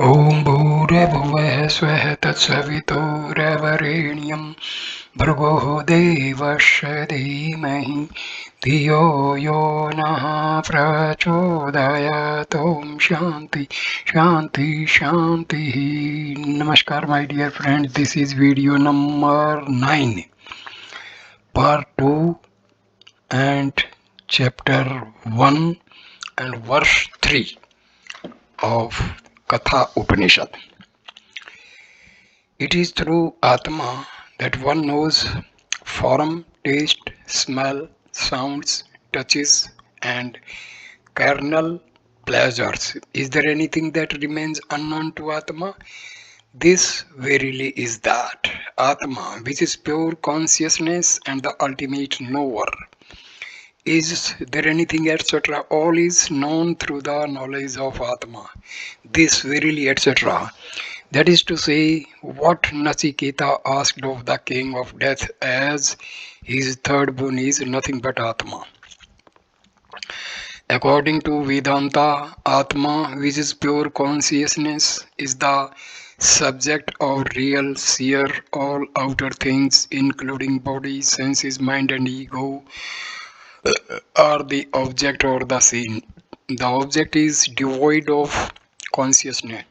ॐ भूर्भुवः स्वः तत्सवितुर्वरेण्यं भर्गो देवस्य धीमहि धियो यो नः प्रचोदयात् ॐ शांति शांति शांति. Namaskar my dear friends, this is video number 9 part 2 and chapter 1 and verse 3 of Katha Upanishad. It is through Atma that one knows form, taste, smell, sounds, touches, and carnal pleasures. Is there anything that remains unknown to Atma? This verily is that Atma, which is pure consciousness and the ultimate knower. Is there anything, etc.? All is known through the knowledge of Atma. This verily, etc. That is to say, what Nachiketa asked of the king of death as his third boon is nothing but Atma. According to Vedanta, Atma, which is pure consciousness, is the subject of real seer. All outer things, including body, senses, mind, and ego, are the object or the scene. The object is devoid of consciousness.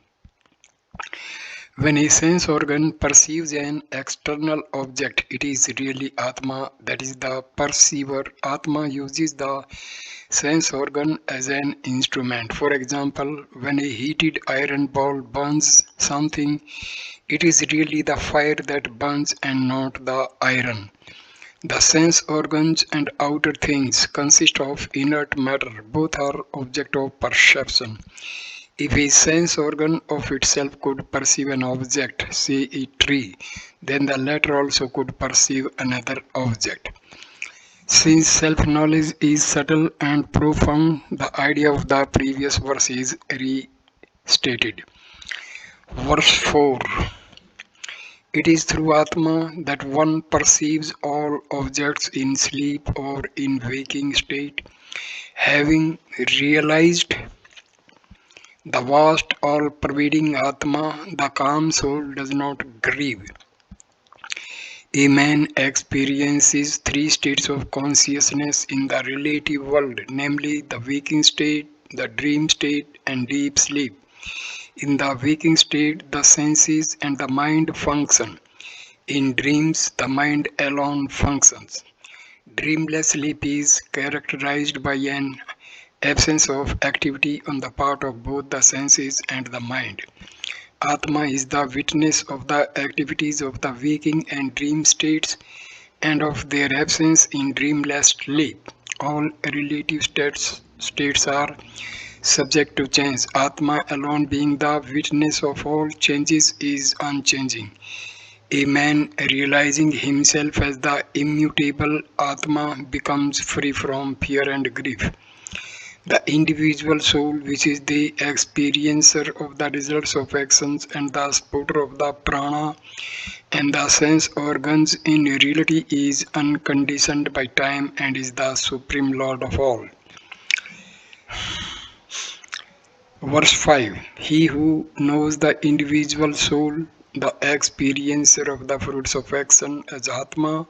When a sense organ perceives an external object, it is really Atma, that is the perceiver. Atma uses the sense organ as an instrument. For example, when a heated iron ball burns something, it is really the fire that burns and not the iron. The sense organs and outer things consist of inert matter. Both are object of perception. If a sense organ of itself could perceive an object, say a tree, then the latter also could perceive another object. Since self-knowledge is subtle and profound, the idea of the previous verse is restated. Verse 4. It is through Atma that one perceives all objects in sleep or in waking state. Having realized the vast all-pervading Atma, the calm soul does not grieve. A man experiences three states of consciousness in the relative world, namely the waking state, the dream state, and deep sleep. In the waking state, the senses and the mind function. In dreams, the mind alone functions. Dreamless sleep is characterized by an absence of activity on the part of both the senses and the mind. Atma is the witness of the activities of the waking and dream states and of their absence in dreamless sleep. All relative states are subject to change. Atma alone being the witness of all changes is unchanging. A man realizing himself as the immutable Atma becomes free from fear and grief. The individual soul, which is the experiencer of the results of actions and the supporter of the prana and the sense organs, in reality is unconditioned by time and is the supreme lord of all. Verse 5. He who knows the individual soul, the experiencer of the fruits of action as Atma,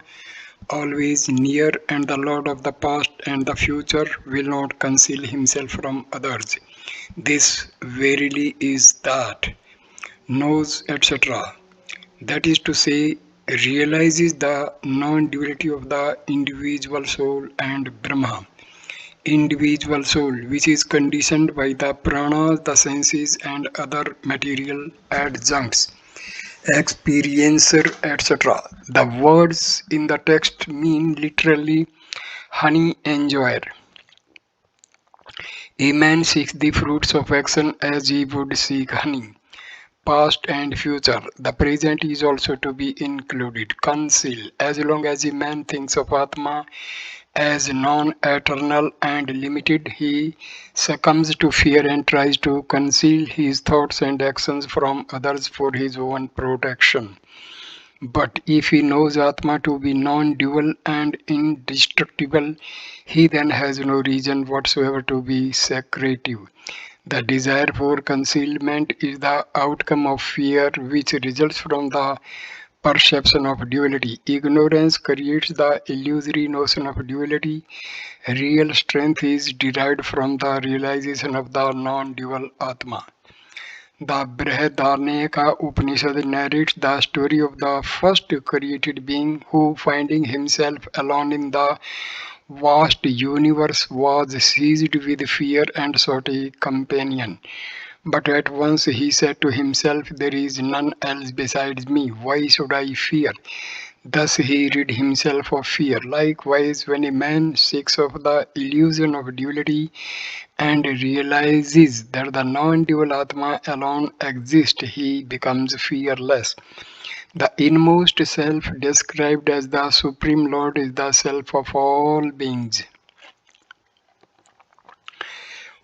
always near and the Lord of the past and the future, will not conceal himself from others. This verily is that knows, etc. That is to say, realizes the non-duality of the individual soul and Brahma. Individual soul, which is conditioned by the pranas, the senses, and other material adjuncts. Experiencer, etc. The words in the text mean literally honey enjoyer. A man seeks the fruits of action as he would seek honey. Past and future. The present is also to be included. Conceal. As long as a man thinks of Atma as non-eternal and limited, he succumbs to fear and tries to conceal his thoughts and actions from others for his own protection. But if he knows Atma to be non-dual and indestructible, he then has no reason whatsoever to be secretive. The desire for concealment is the outcome of fear, which results from the perception of duality. Ignorance creates the illusory notion of duality. Real strength is derived from the realization of the non-dual Atma. The Brihadaranyaka Upanishad narrates the story of the first created being who, finding himself alone in the vast universe, was seized with fear and sought a companion. But at once he said to himself, "There is none else besides me. Why should I fear?" Thus he rid himself of fear. Likewise, when a man shakes off the illusion of duality and realizes that the non-dual Atma alone exists, he becomes fearless. The inmost self, described as the Supreme Lord, is the self of all beings.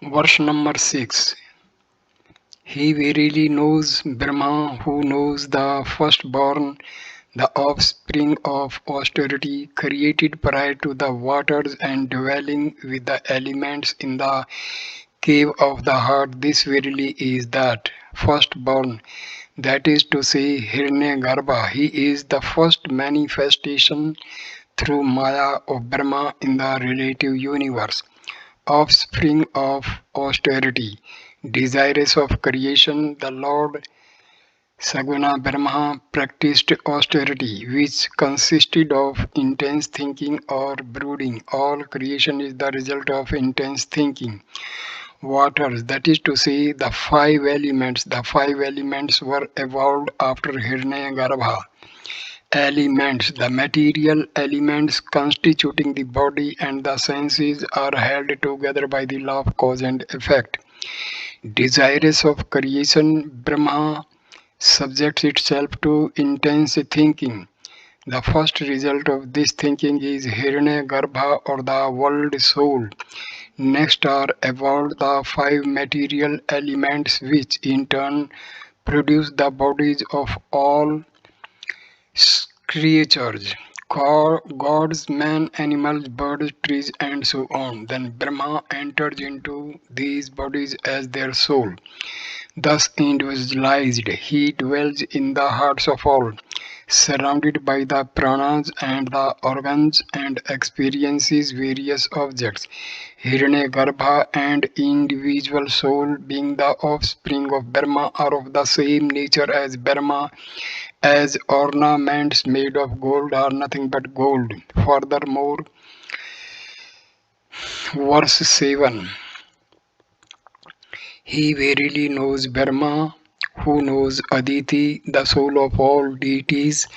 Verse number 6. He verily knows Brahma, who knows the firstborn, the offspring of austerity, created prior to the waters and dwelling with the elements in the cave of the heart. This verily is that firstborn, that is to say, Hiranyagarbha. He is the first manifestation through Maya of Brahma in the relative universe, offspring of austerity, desirous of creation. The Lord Saguna Brahma practiced austerity, which consisted of intense thinking or brooding. All creation is the result of intense thinking. Waters, that is to say, the five elements. The five elements were evolved after Hiranyagarbha. Elements, the material elements constituting the body and the senses, are held together by the law of cause and effect. Desirous of creation, Brahma subjects itself to intense thinking. The first result of this thinking is Hiranyagarbha, or the world soul. Next are evolved the five material elements, which in turn produce the bodies of all creatures: gods, man, animals, birds, trees, and so on. Then Brahma enters into these bodies as their soul. Thus individualized, he dwells in the hearts of all, surrounded by the pranas and the organs, and experiences various objects. Hiranyagarbha and individual soul, being the offspring of Brahma, are of the same nature as Brahma, as ornaments made of gold are nothing but gold. Furthermore, verse 7. He verily knows Brahma, who knows Aditi, the soul of all deities,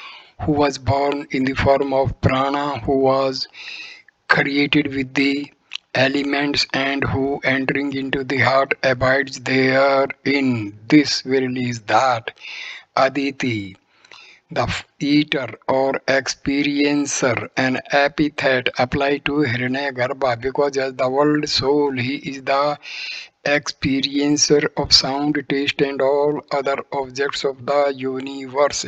who was born in the form of prana, who was created with the elements, and who, entering into the heart, abides therein. This verily is that Aditi, the eater or experiencer, an epithet applied to Hiranyagarbha, because as the world soul he is the experiencer of sound, taste, and all other objects of the universe,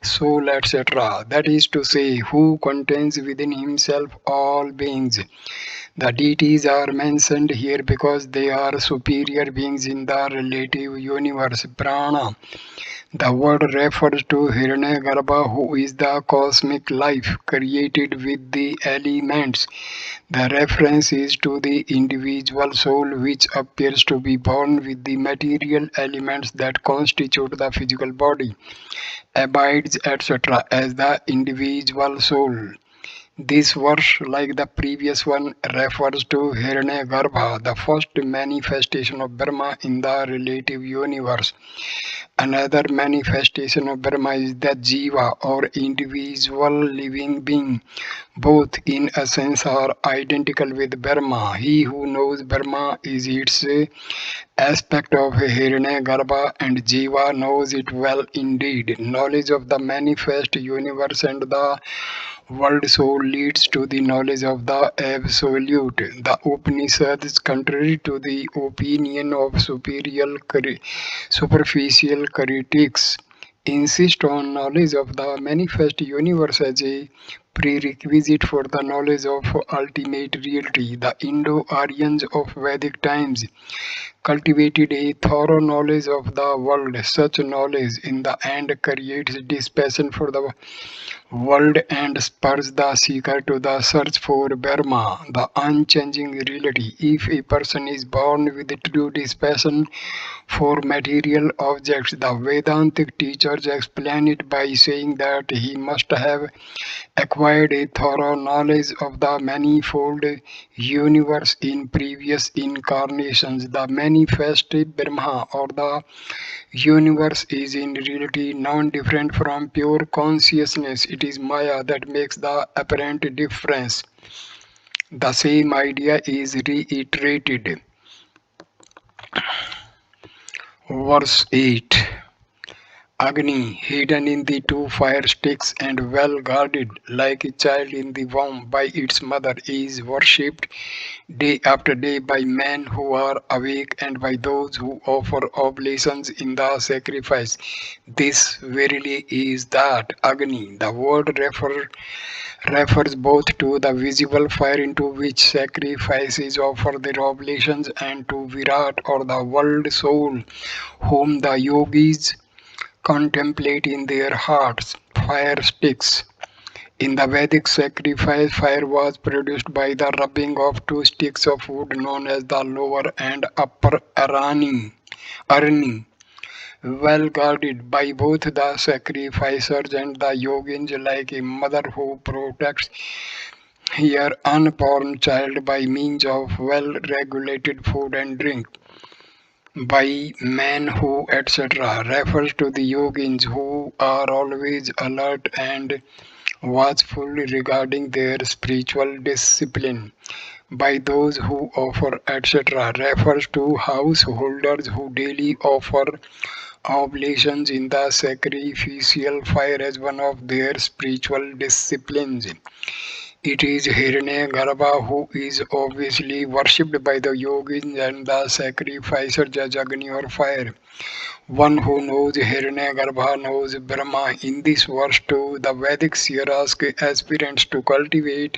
soul, etc. That is to say, who contains within himself all beings. The deities are mentioned here because they are superior beings in the relative universe. Prana, the word refers to Hiranyagarbha, who is the cosmic life created with the elements. The reference is to the individual soul, which appears to be born with the material elements that constitute the physical body, abides, etc., as the individual soul. This verse, like the previous one, refers to Hiranyagarbha, the first manifestation of Brahma in the relative universe. Another manifestation of Brahma is the Jiva, or individual living being. Both in essence are identical with Brahma. He who knows Brahma is its aspect of Hiranyagarbha, and Jiva knows it well indeed. Knowledge of the manifest universe and the world soul leads to the knowledge of the absolute. The Upanishads, contrary to the opinion of superficial critics, insist on knowledge of the manifest universe as a prerequisite for the knowledge of ultimate reality. The Indo-Aryans of Vedic times cultivated a thorough knowledge of the world. Such knowledge in the end creates this passion for the world and spurs the seeker to the search for Brahma, the unchanging reality. If a person is born with a true passion for material objects, the Vedantic teachers explain it by saying that he must have acquired a thorough knowledge of the manifold universe in previous incarnations. The manifest Brahma or the universe is in reality non-different from pure consciousness. It is Maya that makes the apparent difference. The same idea is reiterated. Verse 8. Agni, hidden in the two fire sticks and well guarded like a child in the womb by its mother, is worshipped day after day by men who are awake and by those who offer oblations in the sacrifice. This verily is that Agni. The word refers both to the visible fire into which sacrifices offer their oblations and to Virat or the world soul, whom the yogis contemplate in their hearts. Fire sticks. In the Vedic sacrifice, fire was produced by the rubbing of two sticks of wood known as the lower and upper arani, well guarded by both the sacrificers and the yogins, like a mother who protects her unborn child by means of well regulated food and drink. By men who etc. refers to the yogins who are always alert and watchful regarding their spiritual discipline. By those who offer etc. refers to householders who daily offer oblations in the sacrificial fire as one of their spiritual disciplines. It is Hiranyagarbha who is obviously worshipped by the yogis and the sacrificers as Agni or fire. One who knows Hiranyagarbha knows Brahma. In this verse too, the Vedic seer asks aspirants to cultivate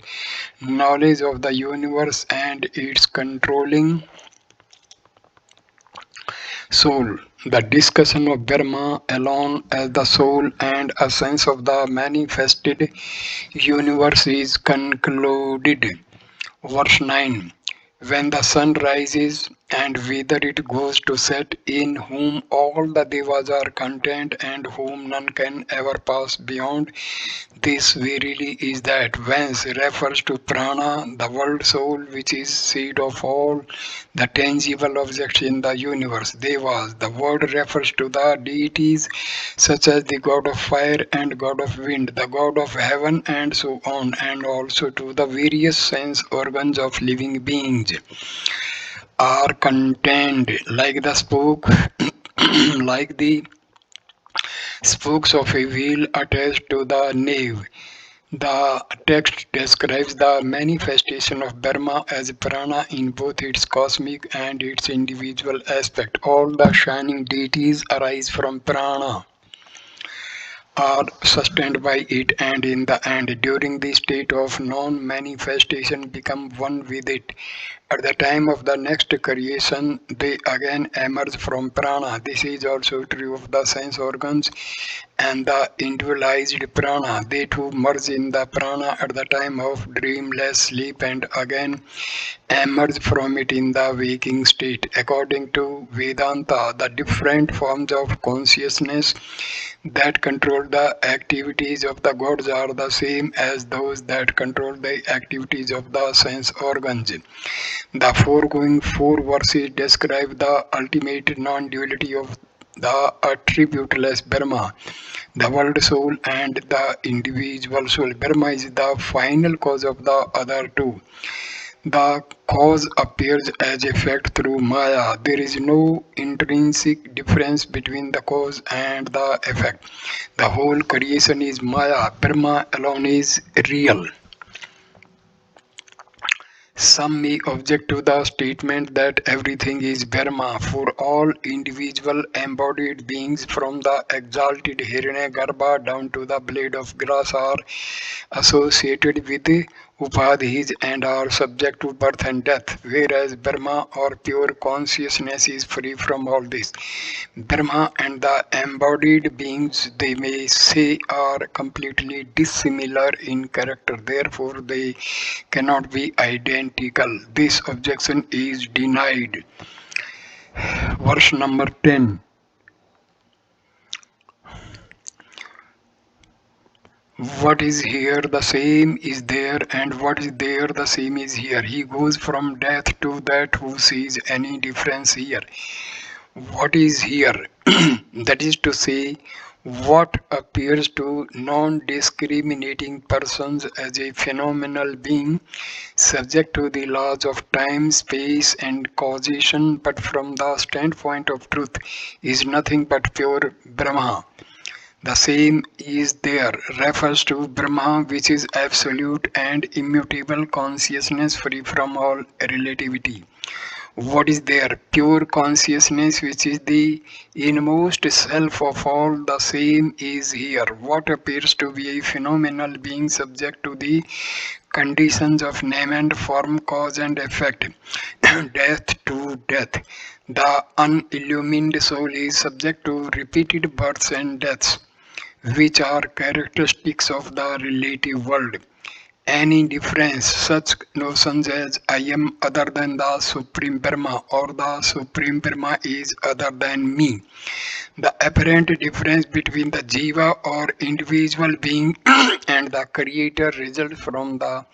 knowledge of the universe and its controlling soul. The discussion of Brahma alone as the soul and essence of the manifested universe is concluded. Verse 9. When the sun rises and whither it goes to set, in whom all the devas are content and whom none can ever pass beyond, this verily is that. Whence refers to prana, the world soul, which is seed of all the tangible objects in the universe. Devas, the word refers to the deities such as the god of fire and god of wind, the god of heaven, and so on, and also to the various sense organs of living beings are contained like the spoke like the spokes of a wheel attached to the nave. The text describes the manifestation of Brahma as prana in both its cosmic and its individual aspect. All the shining deities arise from prana, are sustained by it, and in the end, during the state of non-manifestation, become one with it. At the time of the next creation, they again emerge from prana. This is also true of the sense organs and the individualized prana. They too merge in the prana at the time of dreamless sleep and again emerge from it in the waking state. According to Vedanta, the different forms of consciousness that control the activities of the gods are the same as those that control the activities of the sense organs. The foregoing four verses describe the ultimate non-duality of the attributeless Brahma, the world soul, and the individual soul. Brahma is the final cause of the other two. The cause appears as effect through Maya. There is no intrinsic difference between the cause and the effect. The whole creation is Maya. Brahma alone is real. Some may object to the statement that everything is Brahma, for all individual embodied beings from the exalted Hiranyagarbha down to the blade of grass are associated with upadhis and are subject to birth and death, whereas Brahma or pure consciousness is free from all this. Brahma and the embodied beings, they may say, are completely dissimilar in character, therefore they cannot be identical. This objection is denied. Verse number 10. What is here the same is there, and what is there the same is here. He goes from death to that who sees any difference here. What is here? That is to say, what appears to non-discriminating persons as a phenomenal being subject to the laws of time, space, and causation, but from the standpoint of truth, is nothing but pure Brahma. The same is there refers to Brahma, which is absolute and immutable consciousness free from all relativity. What is there? Pure consciousness, which is the inmost self of all. The same is here. What appears to be a phenomenal being subject to the conditions of name and form, cause and effect, death to death. The unillumined soul is subject to repeated births and deaths, which are characteristics of the relative world. Any difference, such notions as I am other than the Supreme Brahma or the Supreme Brahma is other than me. The apparent difference between the Jiva or individual being and the Creator results from the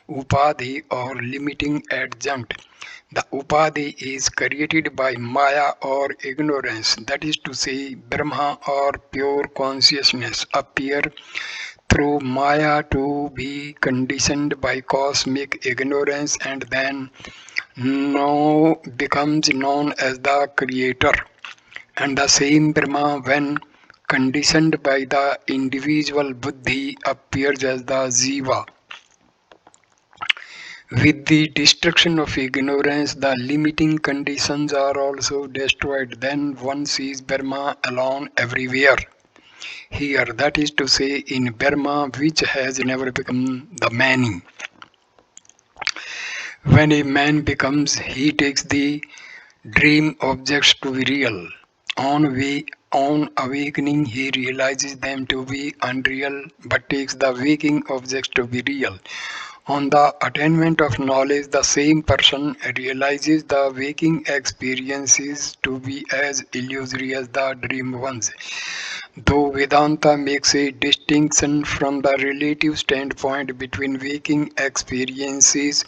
Upadhi or limiting adjunct. The Upadhi is created by Maya or ignorance, that is to say, Brahma or pure consciousness appear through Maya to be conditioned by cosmic ignorance and then now becomes known as the Creator. And the same Brahma, when conditioned by the individual Buddhi, appears as the Jiva. With the destruction of ignorance, the limiting conditions are also destroyed. Then one sees Brahma alone everywhere. Here, that is to say, in Brahma, which has never become the many. When a man becomes, he takes the dream objects to be real. On awakening, he realizes them to be unreal, but takes the waking objects to be real. On the attainment of knowledge, the same person realizes the waking experiences to be as illusory as the dream ones. Though Vedanta makes a distinction from the relative standpoint between waking experiences,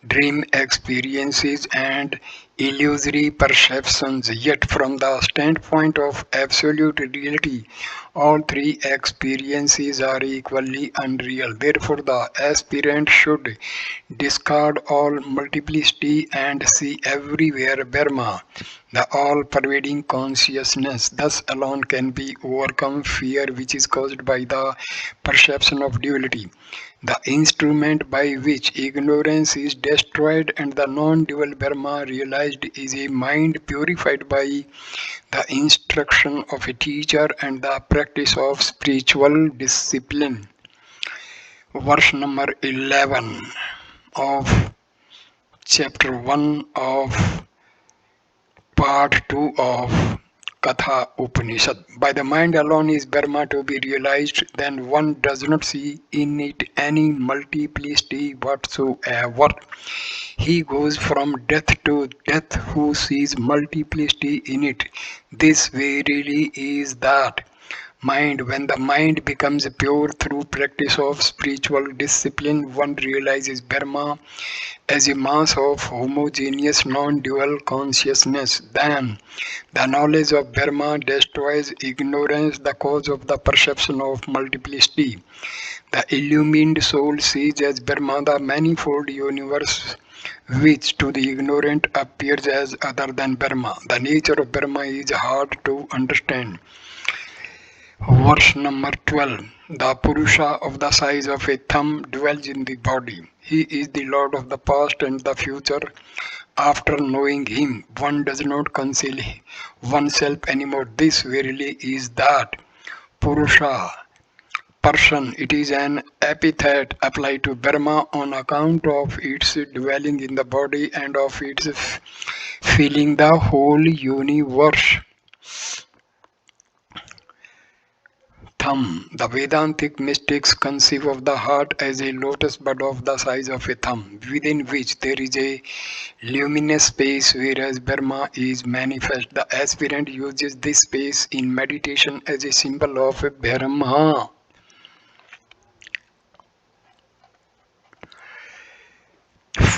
dream experiences, and illusory perceptions, yet from the standpoint of absolute reality, all three experiences are equally unreal. Therefore, the aspirant should discard all multiplicity and see everywhere Brahma, the all-pervading consciousness. Thus alone can be overcome fear which is caused by the perception of duality. The instrument by which ignorance is destroyed and the non-dual Brahma realized is a mind purified by the instruction of a teacher and the practice of spiritual discipline. Verse number 11 of chapter 1 of part 2 of Katha Upanishad. By the mind alone is Brahma to be realized, then one does not see in it any multiplicity whatsoever. He goes from death to death who sees multiplicity in it. This verily is that mind. When the mind becomes pure through practice of spiritual discipline, one realizes Brahma as a mass of homogeneous non-dual consciousness. Then the knowledge of Brahma destroys ignorance, the cause of the perception of multiplicity. The illumined soul sees as Brahma the manifold universe, which to the ignorant appears as other than Brahma. The nature of Brahma is hard to understand. Verse number 12. The Purusha of the size of a thumb dwells in the body. He is the Lord of the past and the future. After knowing him, one does not conceal oneself anymore. This verily is that Purusha, person. It is an epithet applied to Brahma on account of its dwelling in the body and of its filling the whole universe. Thumb. The Vedantic mystics conceive of the heart as a lotus bud of the size of a thumb, within which there is a luminous space, whereas Brahma is manifest. The aspirant uses this space in meditation as a symbol of Brahma.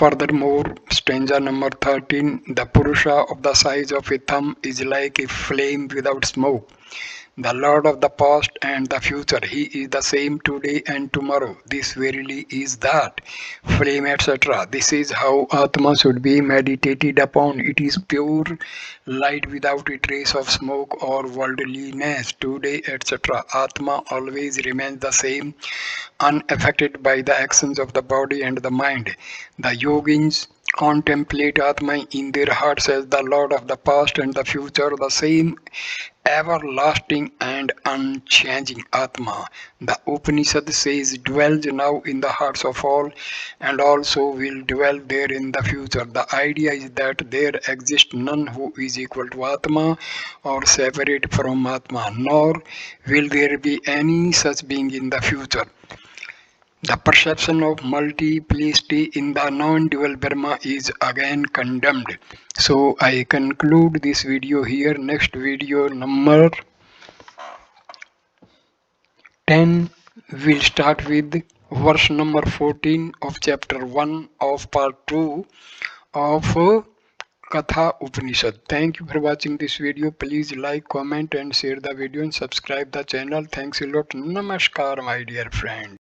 Furthermore, stanza number 13, the Purusha of the size of a thumb is like a flame without smoke. The Lord of the past and the future, He is the same today and tomorrow. This verily is that flame, etc. This is how Atma should be meditated upon. It is pure light without a trace of smoke or worldliness. Today, etc. Atma always remains the same, unaffected by the actions of the body and the mind. The yogins contemplate Atma in their hearts as the Lord of the past and the future, the same everlasting and unchanging Atma. The Upanishad says dwells now in the hearts of all and also will dwell there in the future. The idea is that there exists none who is equal to Atma or separate from Atma, nor will there be any such being in the future. The perception of multiplicity in the non-dual Brahma is again condemned. So I conclude this video here. Next video number 10 will start with verse number 14 of chapter 1 of part 2 of Katha Upanishad. Thank you for watching this video. Please like, comment and share the video and subscribe the channel. Thanks a lot. Namaskar my dear friend.